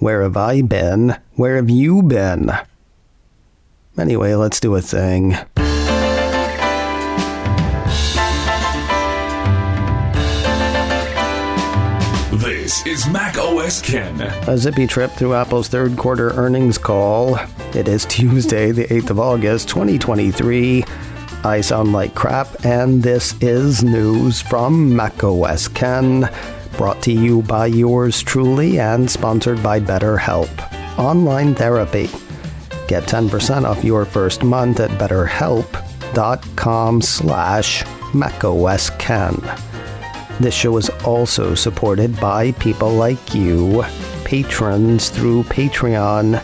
Where have I been? Where have you been? Anyway, let's do a thing. This is Mac OS Ken. A zippy trip through Apple's third quarter earnings call. It is Tuesday, the 8th of August, 2023. I sound like crap, and this is news from Mac OS Ken, brought to you by yours truly and sponsored by BetterHelp. Online therapy. Get 10% off your first month at betterhelp.com/MacOSKen. This show is also supported by people like you, patrons through Patreon.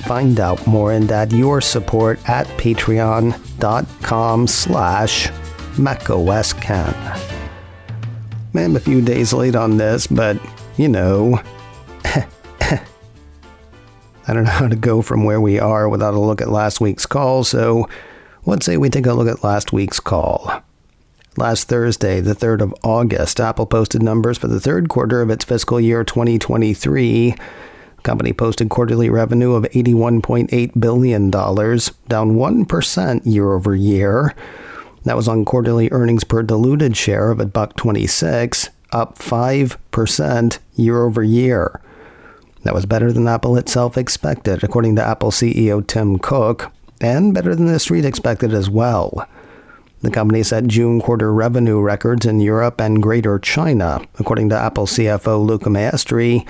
Find out more and add your support at patreon.com/MacOSKen. I'm a few days late on this, but, you know, I don't know how to go from where we are without a look at last week's call, so let's say we take a look at last week's call. Last Thursday, the 3rd of August, Apple posted numbers for the third quarter of its fiscal year 2023. The company posted quarterly revenue of $81.8 billion, down 1% year over year. That was on quarterly earnings per diluted share of $1.26, up 5% year over year. That was better than Apple itself expected, according to Apple CEO Tim Cook, and better than the street expected as well. The company set June quarter revenue records in Europe and Greater China, according to Apple CFO Luca Maestri,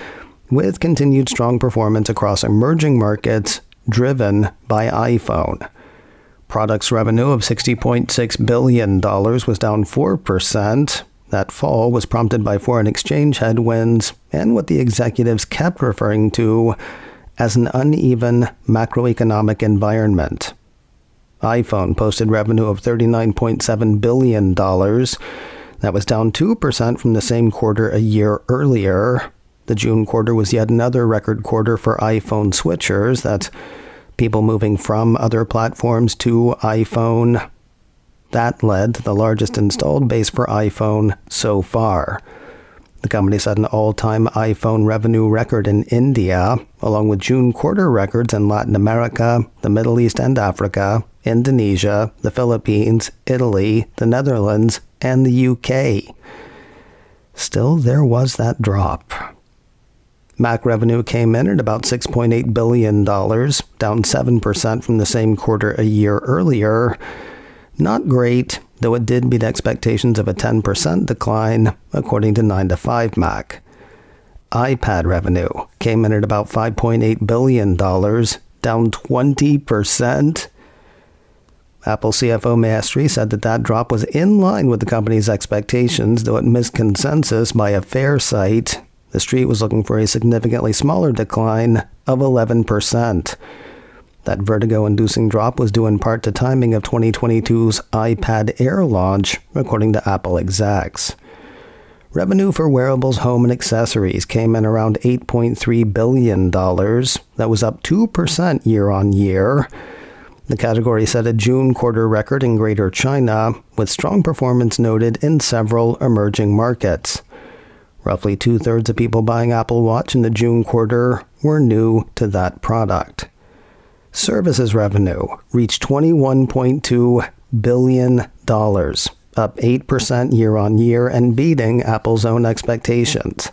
with continued strong performance across emerging markets driven by iPhone. Products revenue of $60.6 billion was down 4%. That fall was prompted by foreign exchange headwinds and what the executives kept referring to as an uneven macroeconomic environment. iPhone posted revenue of $39.7 billion. That was down 2% from the same quarter a year earlier. The June quarter was yet another record quarter for iPhone switchers. That's people moving from other platforms to iPhone. That led to the largest installed base for iPhone so far. The company set an all-time iPhone revenue record in India, along with June quarter records in Latin America, the Middle East and Africa, Indonesia, the Philippines, Italy, the Netherlands, and the UK. Still, there was that drop. Mac revenue came in at about $6.8 billion, down 7% from the same quarter a year earlier. Not great, though it did beat expectations of a 10% decline, according to 9to5Mac. iPad revenue came in at about $5.8 billion, down 20%. Apple CFO Maestri said that drop was in line with the company's expectations, though it missed consensus by a fair sight. The street was looking for a significantly smaller decline of 11%. That vertigo-inducing drop was due in part to timing of 2022's iPad Air launch, according to Apple execs. Revenue for wearables, home, and accessories came in around $8.3 billion. That was up 2% year on year. The category set a June quarter record in Greater China, with strong performance noted in several emerging markets. Roughly two-thirds of people buying Apple Watch in the June quarter were new to that product. Services revenue reached $21.2 billion, up 8% year on year and beating Apple's own expectations.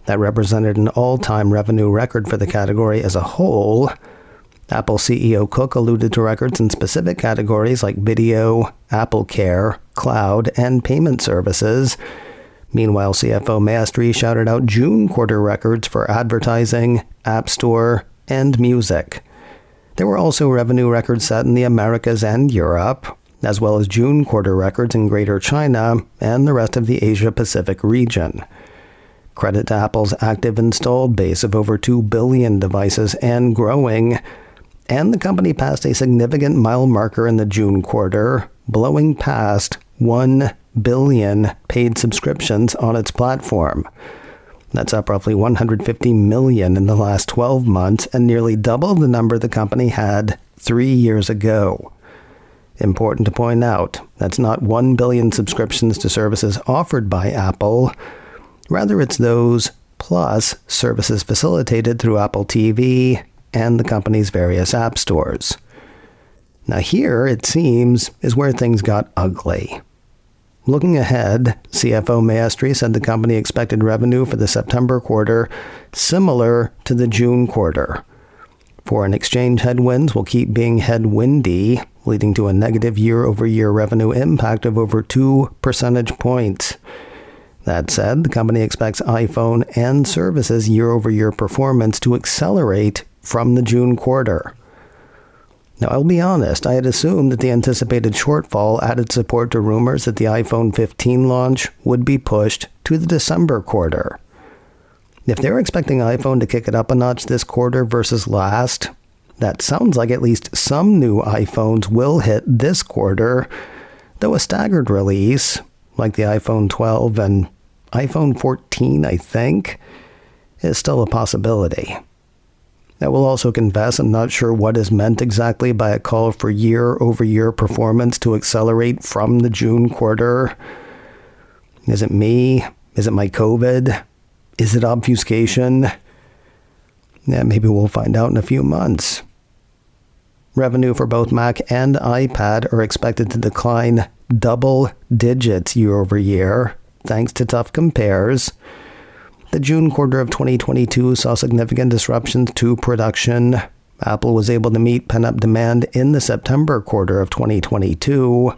That represented an all-time revenue record for the category as a whole. Apple CEO Cook alluded to records in specific categories like video, Apple Care, cloud, and payment services. Meanwhile, CFO Maestri shouted out June quarter records for advertising, App Store, and music. There were also revenue records set in the Americas and Europe, as well as June quarter records in Greater China and the rest of the Asia-Pacific region. Credit to Apple's active installed base of over 2 billion devices and growing, and the company passed a significant mile marker in the June quarter, blowing past 1 billion paid subscriptions on its platform. That's up roughly 150 million in the last 12 months and nearly double the number the company had 3 years ago. Important to point out, that's not 1 billion subscriptions to services offered by Apple. Rather, it's those plus services facilitated through Apple TV and the company's various app stores. Now here, it seems, is where things got ugly. Looking ahead, CFO Maestri said the company expected revenue for the September quarter similar to the June quarter. Foreign exchange headwinds will keep being headwindy, leading to a negative year-over-year revenue impact of over 2 percentage points. That said, the company expects iPhone and services year-over-year performance to accelerate from the June quarter. Now, I'll be honest, I had assumed that the anticipated shortfall added support to rumors that the iPhone 15 launch would be pushed to the December quarter. If they're expecting iPhone to kick it up a notch this quarter versus last, that sounds like at least some new iPhones will hit this quarter, though a staggered release, like the iPhone 12 and iPhone 14, I think, is still a possibility. I will also confess I'm not sure what is meant exactly by a call for year-over-year performance to accelerate from the June quarter. Is it me? Is it my COVID? Is it obfuscation? Yeah, maybe we'll find out in a few months. Revenue for both Mac and iPad are expected to decline double digits year-over-year, thanks to tough compares. The June quarter of 2022 saw significant disruptions to production. Apple was able to meet pent-up demand in the September quarter of 2022.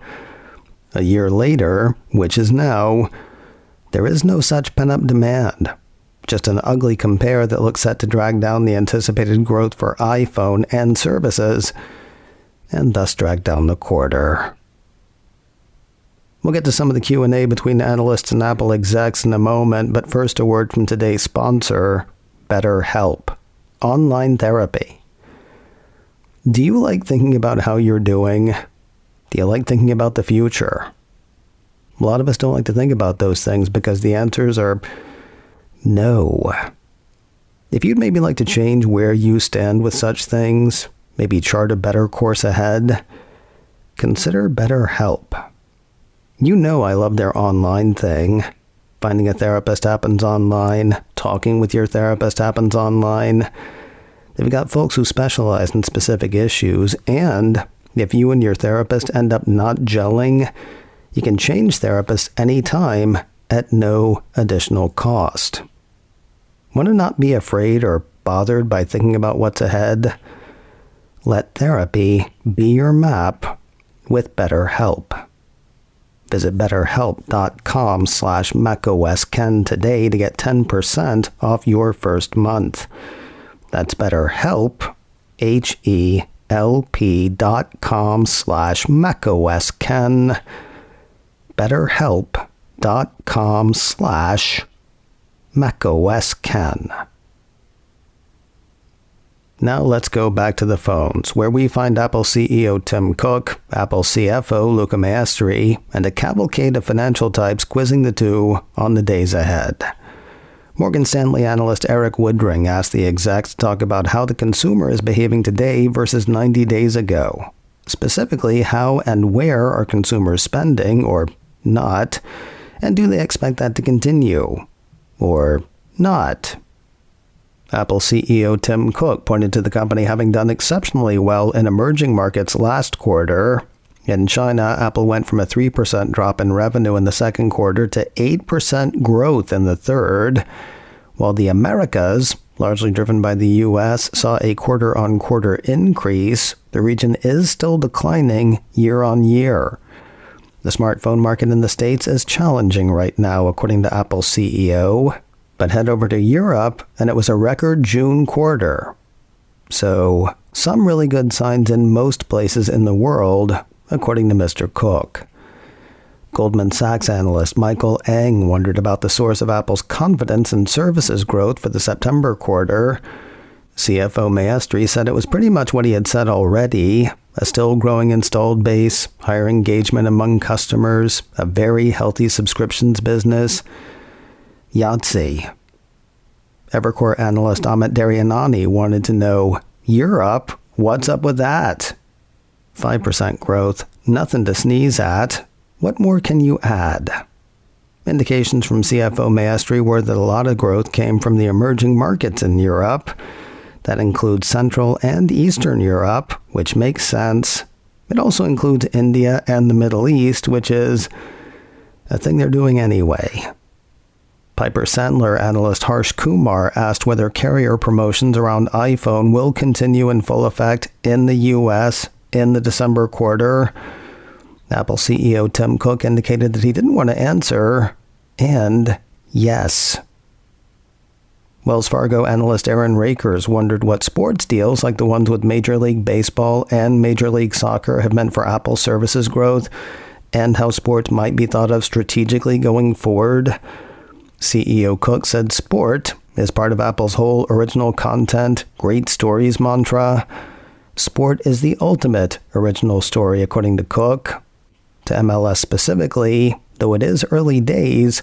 A year later, which is now, there is no such pent-up demand. Just an ugly compare that looks set to drag down the anticipated growth for iPhone and services, and thus drag down the quarter. We'll get to some of the Q&A between analysts and Apple execs in a moment, but first a word from today's sponsor, BetterHelp, online therapy. Do you like thinking about how you're doing? Do you like thinking about the future? A lot of us don't like to think about those things because the answers are no. If you'd maybe like to change where you stand with such things, maybe chart a better course ahead, consider BetterHelp. You know I love their online thing. Finding a therapist happens online. Talking with your therapist happens online. They've got folks who specialize in specific issues, and if you and your therapist end up not gelling, you can change therapists anytime at no additional cost. Want to not be afraid or bothered by thinking about what's ahead? Let therapy be your map with BetterHelp. Visit betterhelp.com/macOSKen today to get 10% off your first month. That's BetterHelp, HELP.com/macOSKen. BetterHelp.com/macOSKen. Now let's go back to the phones, where we find Apple CEO Tim Cook, Apple CFO Luca Maestri, and a cavalcade of financial types quizzing the two on the days ahead. Morgan Stanley analyst Eric Woodring asked the execs to talk about how the consumer is behaving today versus 90 days ago. Specifically, how and where are consumers spending, or not, and do they expect that to continue, or not? Apple CEO Tim Cook pointed to the company having done exceptionally well in emerging markets last quarter. In China, Apple went from a 3% drop in revenue in the second quarter to 8% growth in the third, while the Americas, largely driven by the U.S., saw a quarter-on-quarter increase. The region is still declining year-on-year. The smartphone market in the States is challenging right now, according to Apple's CEO. But head over to Europe, and it was a record June quarter. So, some really good signs in most places in the world, according to Mr. Cook. Goldman Sachs analyst Michael Eng wondered about the source of Apple's confidence in services growth for the September quarter. CFO Maestri said it was pretty much what he had said already: a still growing installed base, higher engagement among customers, a very healthy subscriptions business. Yahtzee. Evercore analyst Amit Daryanani wanted to know, Europe, what's up with that? 5% growth, nothing to sneeze at. What more can you add? Indications from CFO Maestri were that a lot of growth came from the emerging markets in Europe. That includes Central and Eastern Europe, which makes sense. It also includes India and the Middle East, which is a thing they're doing anyway. Piper Sandler analyst Harsh Kumar asked whether carrier promotions around iPhone will continue in full effect in the U.S. in the December quarter. Apple CEO Tim Cook indicated that he didn't want to answer, and yes. Wells Fargo analyst Aaron Rakers wondered what sports deals like the ones with Major League Baseball and Major League Soccer have meant for Apple services growth and how sports might be thought of strategically going forward. CEO Cook said sport is part of Apple's whole original content, great stories mantra. Sport is the ultimate original story, according to Cook. To MLS specifically, though it is early days,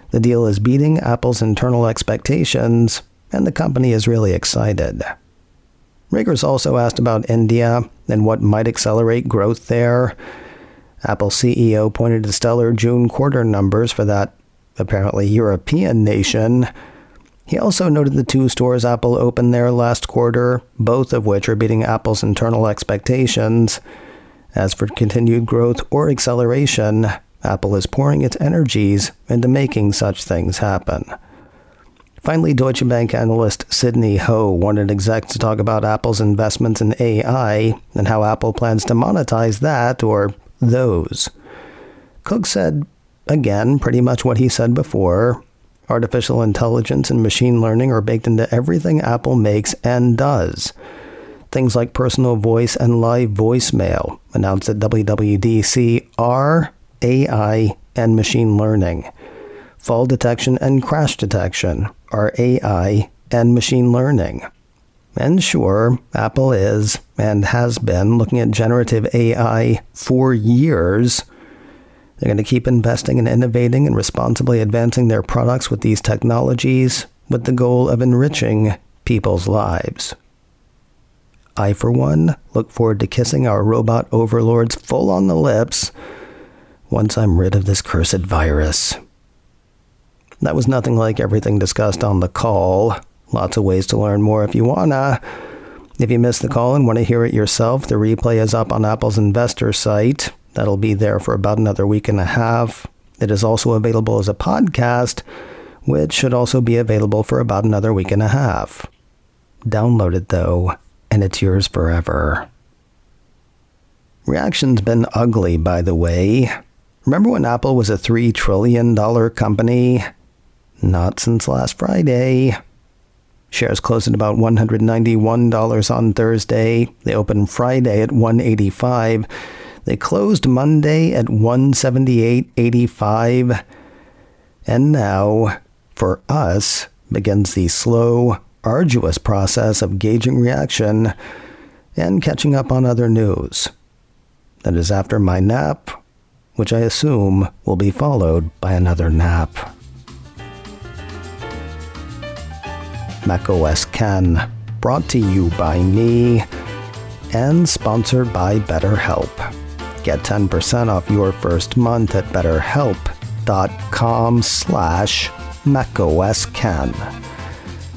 the deal is beating Apple's internal expectations, and the company is really excited. Rakers also asked about India and what might accelerate growth there. Apple CEO pointed to stellar June quarter numbers for that apparently European nation. He also noted the 2 stores Apple opened there last quarter, both of which are beating Apple's internal expectations. As for continued growth or acceleration, Apple is pouring its energies into making such things happen. Finally, Deutsche Bank analyst Sidney Ho wanted execs to talk about Apple's investments in AI and how Apple plans to monetize that or those. Cook said, again, pretty much what he said before. Artificial intelligence and machine learning are baked into everything Apple makes and does. Things like personal voice and live voicemail, announced at WWDC, are AI and machine learning. Fall detection and crash detection are AI and machine learning. And sure, Apple is and has been looking at generative AI for years. They're going to keep investing and innovating and responsibly advancing their products with these technologies with the goal of enriching people's lives. I, for one, look forward to kissing our robot overlords full on the lips once I'm rid of this cursed virus. That was nothing like everything discussed on the call. Lots of ways to learn more if you wanna. If you missed the call and want to hear it yourself, the replay is up on Apple's investor site. That'll be there for about another week and a half. It is also available as a podcast, which should also be available for about another week and a half. Download it, though, and it's yours forever. Reaction's been ugly, by the way. Remember when Apple was a $3 trillion company? Not since last Friday. Shares closed at about $191 on Thursday. They opened Friday at $185. They closed Monday at $178.85. And now, for us, begins the slow, arduous process of gauging reaction and catching up on other news. That is after my nap, which I assume will be followed by another nap. macOS Ken, brought to you by me and sponsored by BetterHelp. Get 10% off your first month at betterhelp.com/macOSKen.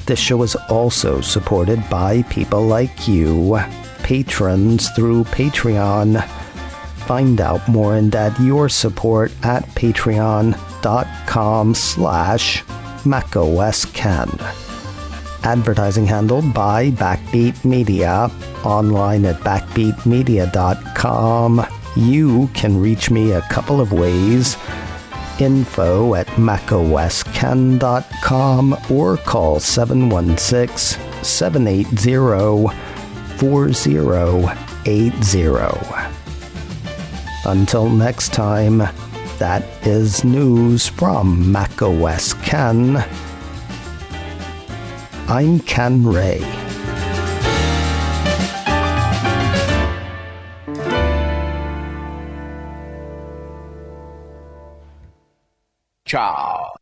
This show is also supported by people like you, patrons through Patreon. Find out more and add your support at patreon.com/macOSKen. Advertising handled by Backbeat Media. Online at backbeatmedia.com. You can reach me a couple of ways. Info at macosken.com or call 716-780-4080. Until next time, that is news from macOS Ken. I'm Ken Ray. Ciao.